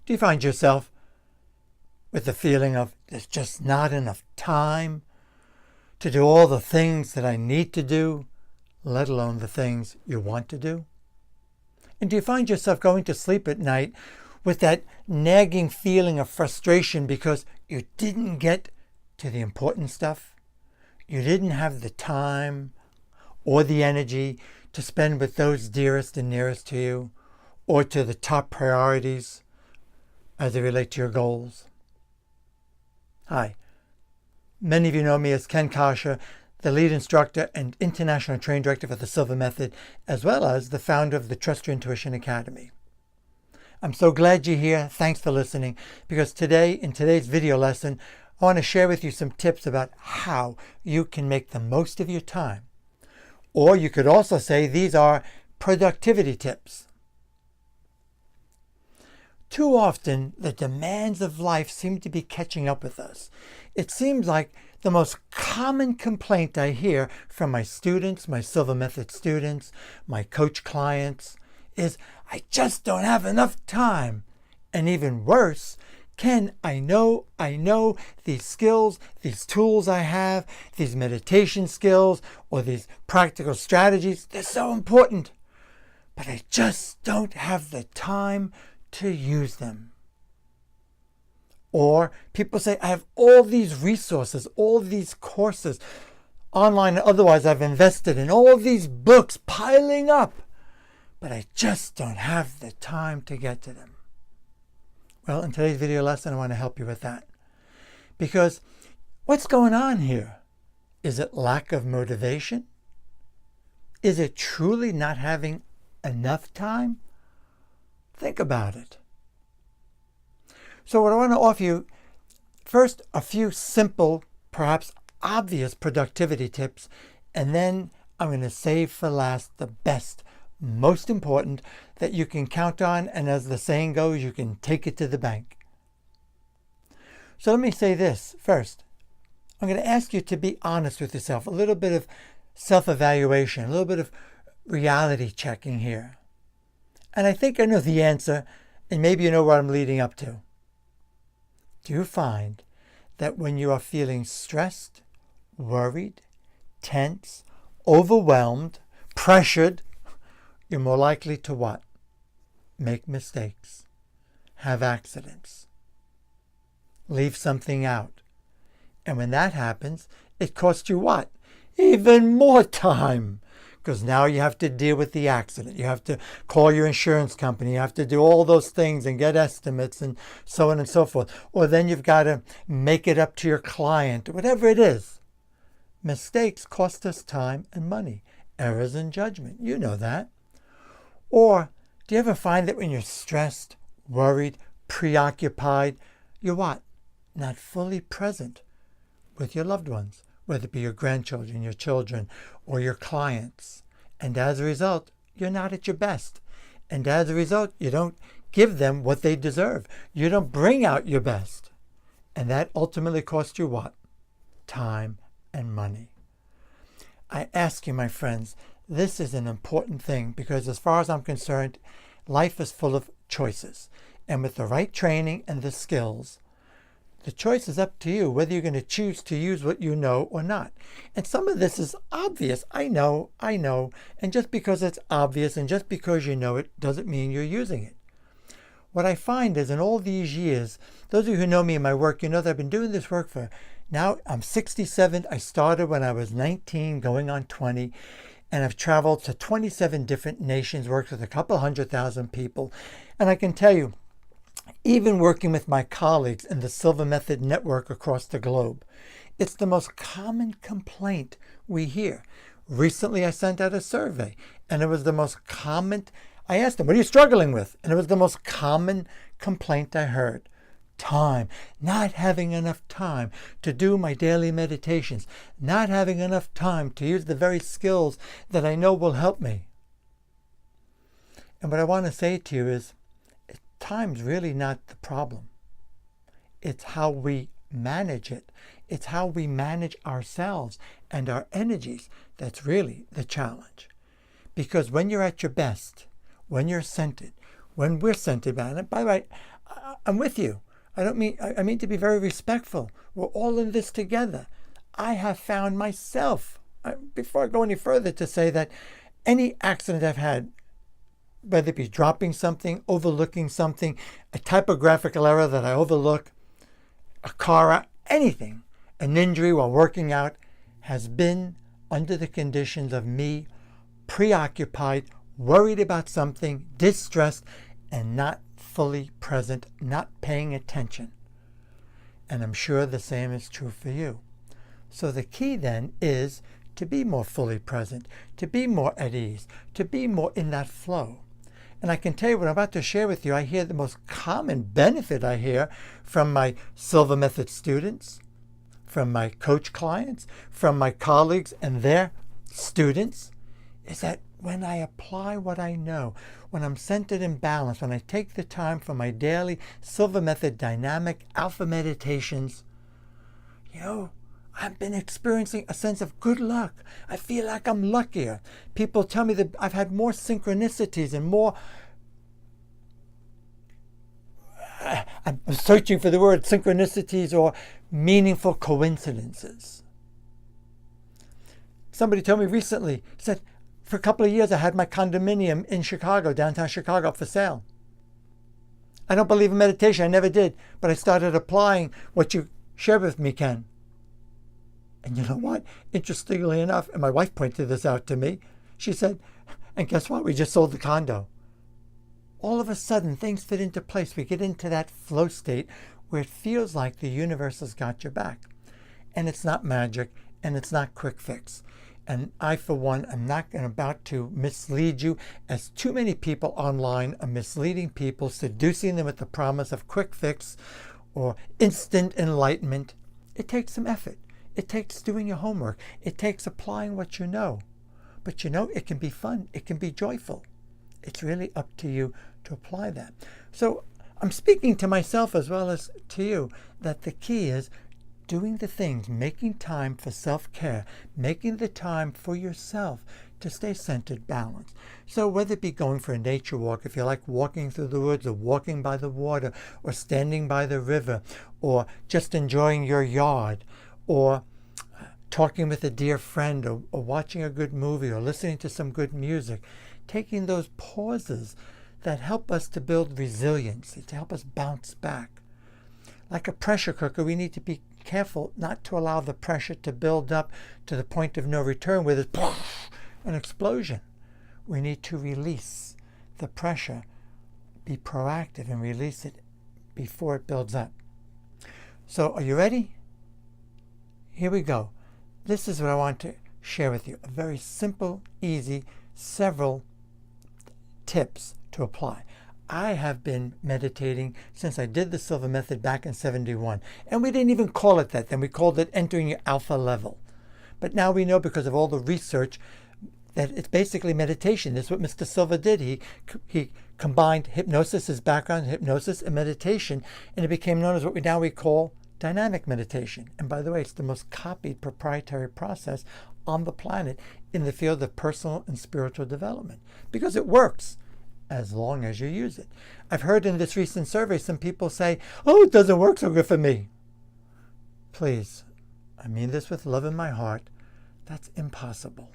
Do you find yourself with the feeling of there's just not enough time to do all the things that I need to do, let alone the things you want to do? And do you find yourself going to sleep at night with that nagging feeling of frustration because you didn't get to the important stuff? You didn't have the time or the energy to spend with those dearest and nearest to you, or to the top priorities as they relate to your goals? Hi, many of you know me as Ken Kasha, the lead instructor and international training director for the Silva method, as well as the founder of the Trust Your Intuition Academy. I'm so glad you're here. Thanks for listening, because today, in today's video lesson, I want to share with you some tips about how you can make the most of your time. Or you could also say these are productivity tips. Too often, the demands of life seem to be catching up with us. It seems like the most common complaint I hear from my students, my Silva Method students, my coach clients, is I just don't have enough time. And even worse, Ken, I know these skills, these tools I have, these meditation skills, or these practical strategies, they're so important, but I just don't have the time to use them. Or people say, I have all these resources, all these courses, online and otherwise I've invested in, all these books piling up, but I just don't have the time to get to them. Well, in today's video lesson, I want to help you with that. Because what's going on here? Is it lack of motivation? Is it truly not having enough time? Think about it. So what I want to offer you, first, a few simple, perhaps obvious productivity tips, and then I'm going to save for last the best, most important that you can count on, and as the saying goes, you can take it to the bank. So let me say this first. I'm going to ask you to be honest with yourself, a little bit of self-evaluation, a little bit of reality checking here. And I think I know the answer, and maybe you know what I'm leading up to. Do you find that when you are feeling stressed, worried, tense, overwhelmed, pressured, you're more likely to what? Make mistakes, have accidents, leave something out. And when that happens, it costs you what? Even more time. Because now you have to deal with the accident. You have to call your insurance company. You have to do all those things and get estimates and so on and so forth. Or then you've got to make it up to your client, whatever it is. Mistakes cost us time and money. Errors in judgment. You know that. Or do you ever find that when you're stressed, worried, preoccupied, you're what? Not fully present with your loved ones, whether it be your grandchildren, your children, or your clients. And as a result, you're not at your best. And as a result, you don't give them what they deserve. You don't bring out your best. And that ultimately costs you what? Time and money. I ask you, my friends, this is an important thing, because as far as I'm concerned, life is full of choices. And with the right training and the skills, the choice is up to you whether you're going to choose to use what you know or not. And some of this is obvious. I know. And just because it's obvious and just because you know it doesn't mean you're using it. What I find is in all these years, those of you who know me and my work, you know that I've been doing this work for, now I'm 67. I started when I was 19, going on 20. And I've traveled to 27 different nations, worked with a couple 100,000 people. And I can tell you, even working with my colleagues in the Silva Method network across the globe, it's the most common complaint we hear. Recently, I sent out a survey, and it was the most common. I asked them, what are you struggling with? And it was the most common complaint I heard. Time, not having enough time to do my daily meditations, not having enough time to use the very skills that I know will help me. And what I want to say to you is, time's really not the problem. It's how we manage it. It's how we manage ourselves and our energies that's really the challenge. Because when you're at your best, when you're centered, when we're centered, and by the way, I'm with you. I mean to be very respectful. We're all in this together. I have found myself, before I go any further, to say that any accident I've had, whether it be dropping something, overlooking something, a typographical error that I overlook, a car, anything, an injury while working out, has been under the conditions of me preoccupied, worried about something, distressed, and not fully present, not paying attention. And I'm sure the same is true for you. So the key then is to be more fully present, to be more at ease, to be more in that flow. And I can tell you what I'm about to share with you, I hear the most common benefit I hear from my Silva Method students, from my coach clients, from my colleagues and their students, is that when I apply what I know, when I'm centered and balanced, when I take the time for my daily Silva Method dynamic alpha meditations, I've been experiencing a sense of good luck. I feel like I'm luckier. People tell me that I've had more synchronicities and more... I'm searching for the word synchronicities or meaningful coincidences. Somebody told me recently, said, for a couple of years I had my condominium in Chicago, downtown Chicago, up for sale. I don't believe in meditation. I never did. But I started applying what you shared with me, Ken. And you know what? Interestingly enough, and my wife pointed this out to me, she said, and guess what? We just sold the condo. All of a sudden, things fit into place. We get into that flow state where it feels like the universe has got your back. And it's not magic, and it's not quick fix. And I, for one, am not about to mislead you, as too many people online are misleading people, seducing them with the promise of quick fix or instant enlightenment. It takes some effort. It takes doing your homework. It takes applying what you know. But it can be fun. It can be joyful. It's really up to you to apply that. So I'm speaking to myself as well as to you that the key is doing the things, making time for self-care, making the time for yourself to stay centered, balanced. So whether it be going for a nature walk, if you like walking through the woods or walking by the water or standing by the river or just enjoying your yard or talking with a dear friend or watching a good movie or listening to some good music, taking those pauses that help us to build resiliency, to help us bounce back. Like a pressure cooker, we need to be careful not to allow the pressure to build up to the point of no return where there's an explosion. We need to release the pressure, be proactive and release it before it builds up. So are you ready? Here we go. This is what I want to share with you. A very simple, easy, several tips to apply. I have been meditating since I did the Silva Method back in 71. And we didn't even call it that then. We called it entering your alpha level. But now we know, because of all the research, that it's basically meditation. This is what Mr. Silva did. He combined hypnosis, his background, hypnosis and meditation, and it became known as what we call dynamic meditation. And by the way, it's the most copied proprietary process on the planet in the field of personal and spiritual development, because it works as long as you use it. I've heard in this recent survey some people say, oh, it doesn't work so good for me. Please, I mean this with love in my heart. That's impossible.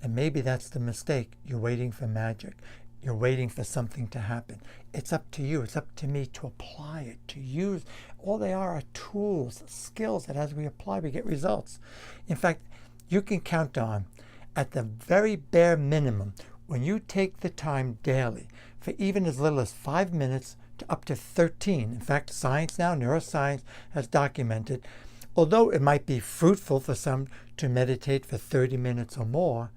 And maybe that's the mistake. You're waiting for magic. You're waiting for something to happen. It's up to you. It's up to me to apply it, to use. All they are tools, skills that as we apply, we get results. In fact, you can count on, at the very bare minimum, when you take the time daily for even as little as 5 minutes to up to 13. In fact, science now, neuroscience, has documented, although it might be fruitful for some to meditate for 30 minutes or more,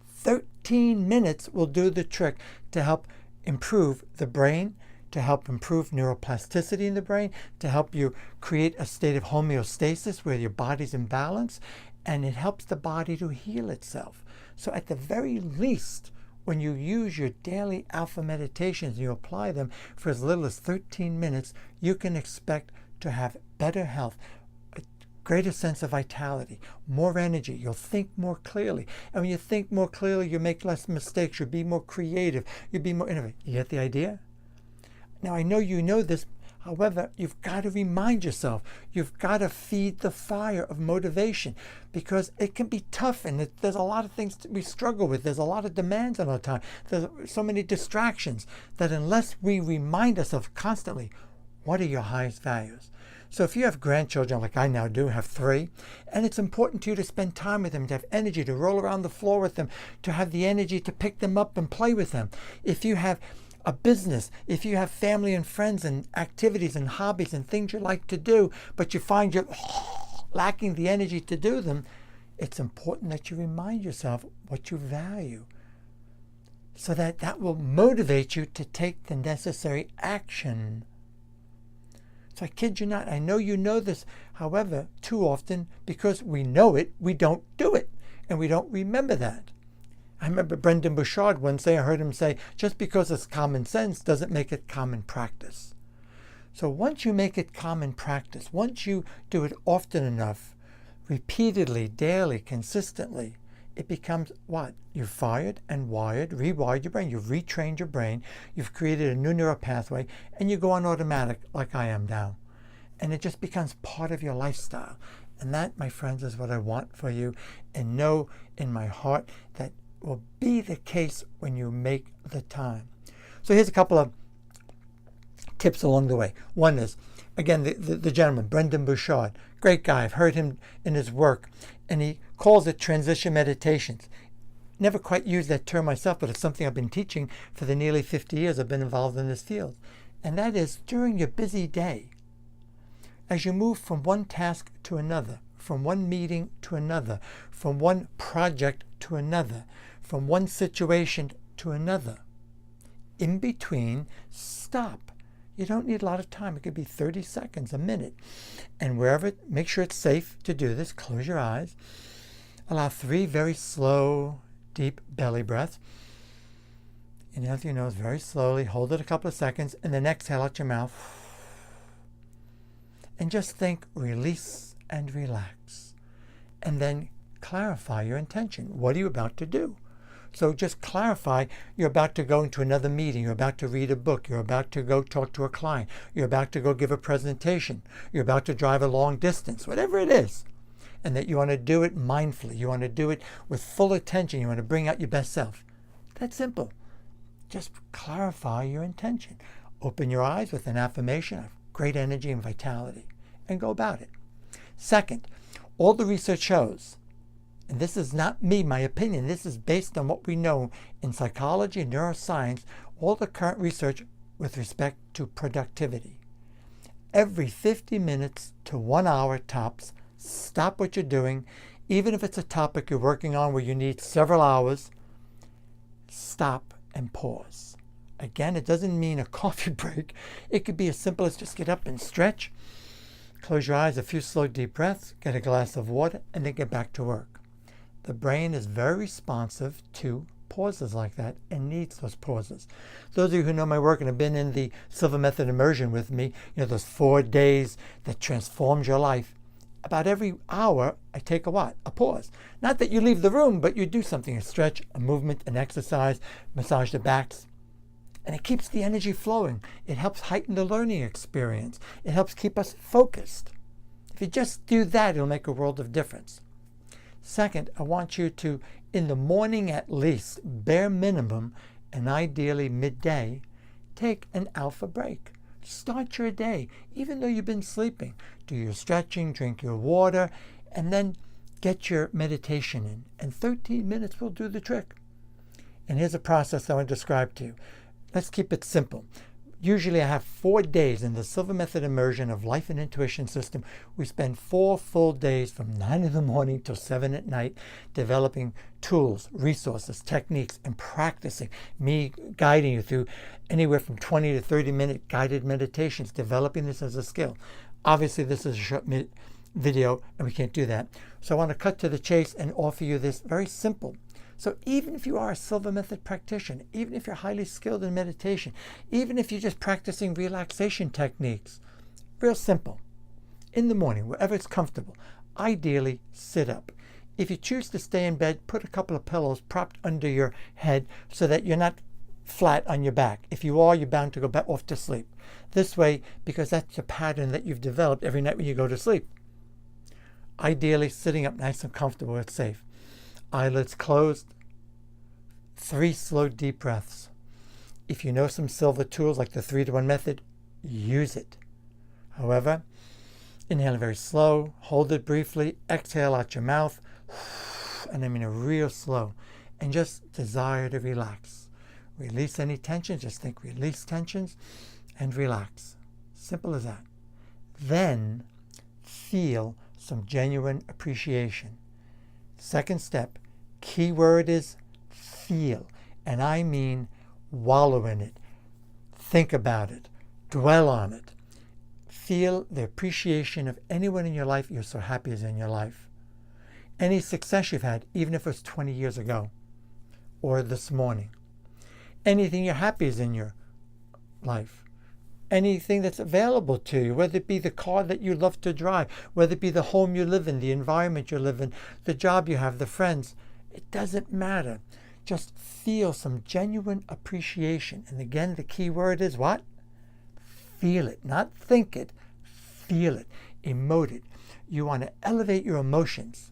13 minutes will do the trick to help improve the brain, to help improve neuroplasticity in the brain, to help you create a state of homeostasis where your body's in balance, and it helps the body to heal itself. So at the very least, when you use your daily alpha meditations and you apply them for as little as 13 minutes, you can expect to have better health, a greater sense of vitality, more energy. You'll think more clearly. And when you think more clearly, you make less mistakes. You'll be more creative. You'll be more innovative. You get the idea? Now, I know you know this. However, you've got to remind yourself. You've got to feed the fire of motivation, because it can be tough, and there's a lot of things we struggle with. There's a lot of demands on our time. There's so many distractions that unless we remind ourselves constantly, what are your highest values? So if you have grandchildren like I now do, have 3, and it's important to you to spend time with them, to have energy to roll around the floor with them, to have the energy to pick them up and play with them. If you have a business, if you have family and friends and activities and hobbies and things you like to do, but you find you're lacking the energy to do them, it's important that you remind yourself what you value, so that that will motivate you to take the necessary action. So I kid you not, I know you know this. However, too often, because we know it, we don't do it, and we don't remember that. I remember Brendan Bouchard once I heard him say, just because it's common sense doesn't make it common practice. So once you make it common practice, once you do it often enough, repeatedly, daily, consistently, it becomes what? You've fired and rewired your brain. You've retrained your brain. You've created a new neural pathway, and you go on automatic like I am now. And it just becomes part of your lifestyle. And that, my friends, is what I want for you. And know in my heart that will be the case when you make the time. So here's a couple of tips along the way. One is, again, the gentleman, Brendan Bouchard, great guy. I've heard him in his work, and he calls it transition meditations. Never quite used that term myself, but it's something I've been teaching for the nearly 50 years I've been involved in this field. And that is, during your busy day, as you move from one task to another, from one meeting to another, from one project to another, from one situation to another, in between, stop. You don't need a lot of time. It could be 30 seconds, a minute. And wherever, make sure it's safe to do this. Close your eyes. Allow 3 very slow, deep belly breaths. Inhale through your nose very slowly. Hold it a couple of seconds. And then exhale out your mouth. And just think, release and relax. And then clarify your intention. What are you about to do? So just clarify, you're about to go into another meeting, you're about to read a book, you're about to go talk to a client, you're about to go give a presentation, you're about to drive a long distance, whatever it is. And that you want to do it mindfully, you want to do it with full attention, you want to bring out your best self. That's simple. Just clarify your intention. Open your eyes with an affirmation of great energy and vitality, and go about it. Second, all the research shows, and this is not me, my opinion, this is based on what we know in psychology and neuroscience, all the current research with respect to productivity. Every 50 minutes to 1 hour tops, stop what you're doing, even if it's a topic you're working on where you need several hours, stop and pause. Again, it doesn't mean a coffee break. It could be as simple as just get up and stretch, close your eyes, a few slow deep breaths, get a glass of water, and then get back to work. The brain is very responsive to pauses like that and needs those pauses. Those of you who know my work and have been in the Silva method immersion with me, those 4 days that transformed your life, about every hour I take a what? A pause. Not that you leave the room, but you do something, a stretch, a movement, an exercise, massage the backs. And it keeps the energy flowing. It helps heighten the learning experience. It helps keep us focused. If you just do that, it'll make a world of difference. Second, I want you to, in the morning at least, bare minimum, and ideally midday, take an alpha break. Start your day, even though you've been sleeping. Do your stretching, drink your water, and then get your meditation in. And 13 minutes will do the trick. And here's a process I want to describe to you. Let's keep it simple. Usually I have 4 days in the Silva method immersion of life and intuition system. We spend 4 full days from 9 in the morning till 7 at night developing tools, resources, techniques, and practicing. Me guiding you through anywhere from 20 to 30-minute guided meditations, developing this as a skill. Obviously this is a short video and we can't do that. So I want to cut to the chase and offer you this very simple. So even if you are a Silva method practitioner, even if you're highly skilled in meditation, even if you're just practicing relaxation techniques, real simple. In the morning, wherever it's comfortable, ideally sit up. If you choose to stay in bed, put a couple of pillows propped under your head so that you're not flat on your back. If you are, you're bound to go back off to sleep. This way, because that's a pattern that you've developed every night when you go to sleep. Ideally, sitting up nice and comfortable, it's safe. Eyelids closed. 3 slow, deep breaths. If you know some Silva tools like the 3-to-1 method, use it. However, inhale very slow, hold it briefly, exhale out your mouth, and I mean a real slow, and just desire to relax. Release any tension, just think release tensions and relax. Simple as that. Then feel some genuine appreciation. Second step, key word is feel, and I mean wallow in it, think about it, dwell on it. Feel the appreciation of anyone in your life you're so happy is in your life. Any success you've had, even if it was 20 years ago or this morning. Anything you're happy is in your life. Anything that's available to you, whether it be the car that you love to drive, whether it be the home you live in, the environment you live in, the job you have, the friends, it doesn't matter. Just feel some genuine appreciation. And again, the key word is what? Feel it, not think it, feel it, emote it. You want to elevate your emotions.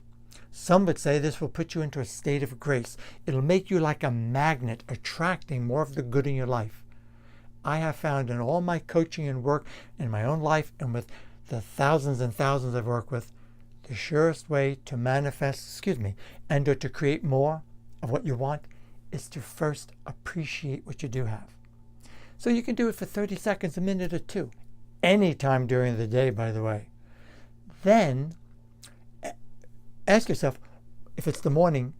Some would say this will put you into a state of grace. It'll make you like a magnet, attracting more of the good in your life. I have found in all my coaching and work in my own life and with the thousands and thousands I've worked with, the surest way to manifest, and or to create more of what you want is to first appreciate what you do have. So you can do it for 30 seconds, a minute or two, anytime during the day, by the way. Then ask yourself, if it's the morning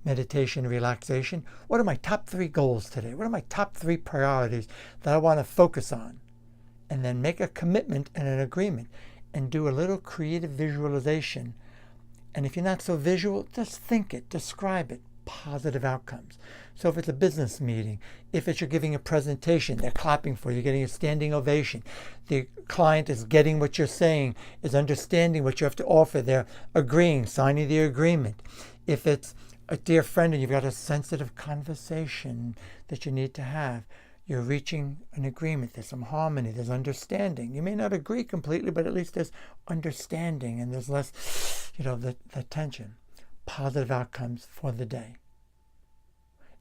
meditation, relaxation, what are my top 3 goals today? What are my top 3 priorities that I want to focus on? And then make a commitment and an agreement and do a little creative visualization. And if you're not so visual, just think it, describe it, positive outcomes. So if it's a business meeting, if it's you're giving a presentation, they're clapping for you, getting a standing ovation. The client is getting what you're saying, is understanding what you have to offer. They're agreeing, signing the agreement. If it's a dear friend and you've got a sensitive conversation that you need to have, you're reaching an agreement. There's some harmony, there's understanding. You may not agree completely, but at least there's understanding and there's less, the tension. Positive outcomes for the day.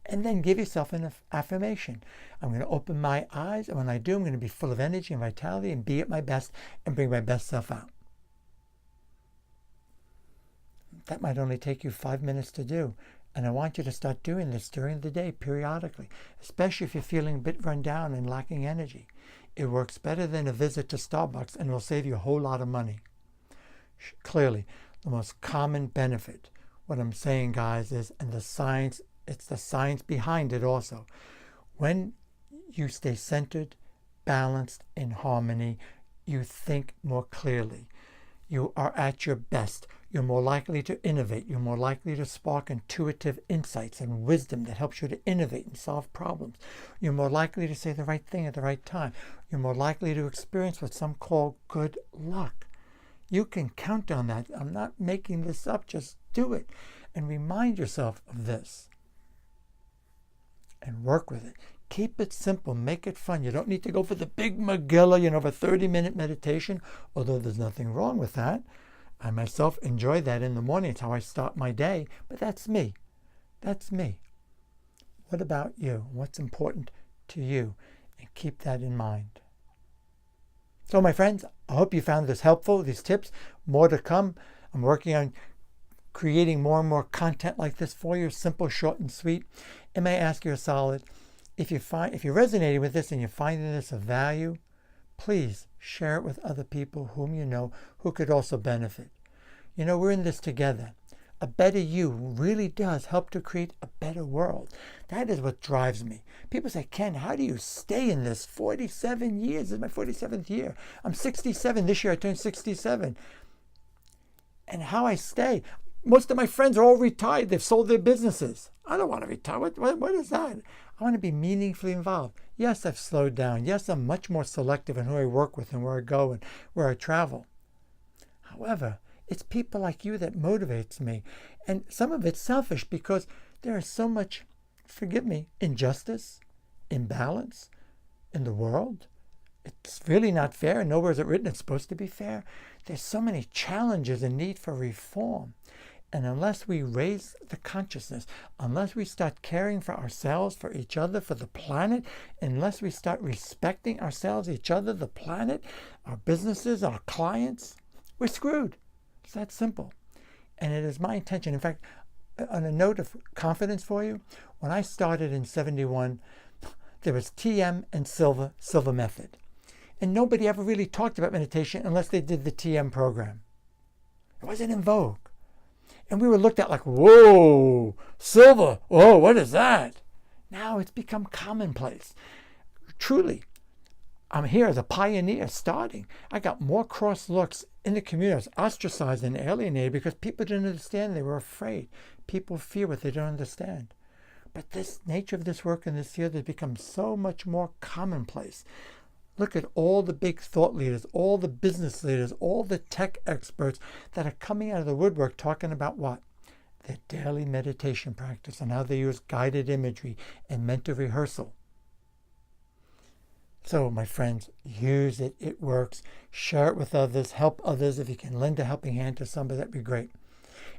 And then give yourself an affirmation. I'm going to open my eyes, and when I do, I'm going to be full of energy and vitality and be at my best and bring my best self out. That might only take you 5 minutes to do. And I want you to start doing this during the day, periodically, especially if you're feeling a bit run down and lacking energy. It works better than a visit to Starbucks and will save you a whole lot of money. Clearly, the most common benefit, what I'm saying, guys, is, and the science, it's the science behind it also. When you stay centered, balanced, in harmony, you think more clearly. You are at your best. You're more likely to innovate. You're more likely to spark intuitive insights and wisdom that helps you to innovate and solve problems. You're more likely to say the right thing at the right time. You're more likely to experience what some call good luck. You can count on that. I'm not making this up. Just do it. And remind yourself of this. And work with it. Keep it simple. Make it fun. You don't need to go for the big Megillah, of a 30-minute meditation, although there's nothing wrong with that. I myself enjoy that in the morning. It's how I start my day. But that's me. That's me. What about you? What's important to you? And keep that in mind. So, my friends, I hope you found this helpful, these tips. More to come. I'm working on creating more and more content like this for you, simple, short, and sweet. And may I ask you a solid, if you're resonating with this and you're finding this of value, please share it with other people whom you know who could also benefit. We're in this together. A better you really does help to create a better world. That is what drives me. People say, Ken, how do you stay in this? 47 years. This is my 47th year. I'm 67. This year I turned 67. And how I stay. Most of my friends are all retired. They've sold their businesses. I don't want to retire. What is that? I want to be meaningfully involved. Yes, I've slowed down. Yes, I'm much more selective in who I work with and where I go and where I travel. However, it's people like you that motivates me. And some of it's selfish because there is so much forgive me, injustice, imbalance in the world. It's really not fair, and nowhere is it written it's supposed to be fair. There's so many challenges and need for reform. And unless we raise the consciousness, unless we start caring for ourselves, for each other, for the planet, unless we start respecting ourselves, each other, the planet, our businesses, our clients, we're screwed. It's that simple. And it is my intention. In fact, on a note of confidence for you, when I started in 71, there was TM and Silva method. And nobody ever really talked about meditation unless they did the TM program. It wasn't in vogue. And we were looked at like, whoa, Silva, whoa, what is that? Now it's become commonplace. Truly, I'm here as a pioneer starting. I got more cross looks in the community. I was ostracized and alienated because people didn't understand. They were afraid. People fear what they don't understand. But this nature of this work in this field has become so much more commonplace. Look at all the big thought leaders, all the business leaders, all the tech experts that are coming out of the woodwork talking about what? Their daily meditation practice and how they use guided imagery and mental rehearsal. So, my friends, use it. It works. Share it with others. Help others. If you can lend a helping hand to somebody, that'd be great.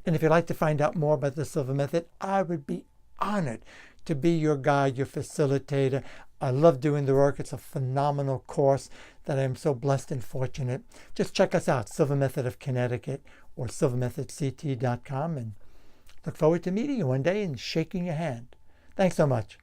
And if you'd like to find out more about the Silva method, I would be honored to be your guide, your facilitator. I love doing the work. It's a phenomenal course that I am so blessed and fortunate. Just check us out, Silva Method of Connecticut or silvamethodct.com, and look forward to meeting you one day and shaking your hand. Thanks so much.